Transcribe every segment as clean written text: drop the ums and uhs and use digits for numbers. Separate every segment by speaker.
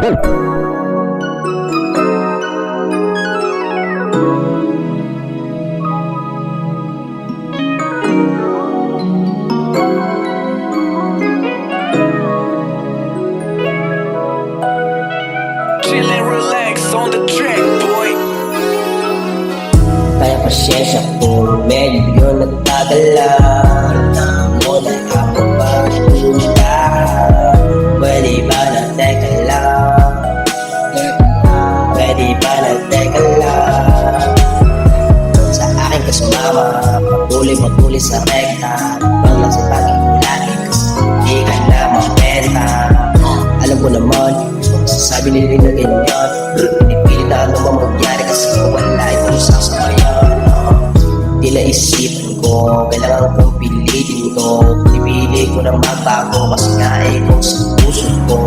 Speaker 1: Chill and relax on the track, boy.
Speaker 2: Kaya pasyensya kung medyo natagalan mo na ako pagtula. Pwede ba na teka lang? Pwede ba na teka lang? Sa akin ka sumama, patuloy sa rekta. Bang lang sa pag-iulangin kasi hindi ka na mabenta. Alam ko naman, masasabi nila na ganyan. Pinipilit na ano bang magyari kasi wala yung sasabayan. Di naisipan ko, kailangan kong pilitin to. Pinipili ko na magbago kasi nga kung sa puso ko.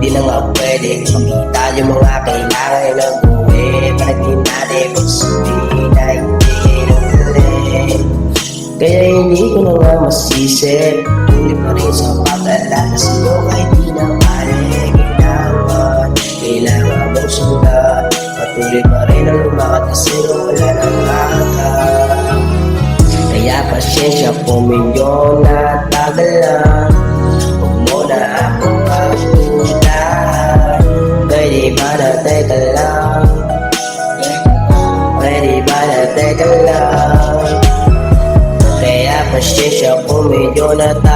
Speaker 2: Di na nga pwede makita yung mga kailangan ng buwi. Parang di natin pagsabihin na hindi natin. Kaya hindi ko na nga masisip. Tuloy pa rin sa pag-alala sa'yo kahit di na kailangan mong sundan. Patuloy pa rin ang lumakad kasi wala nang makakal. Kaya pasyensya kung medyo natagalan. Huwag mo na akong pagtulan. Pwede ba na teka lang? Pwede ba na teka lang? Kaya pasyensya kung medyo natagalan.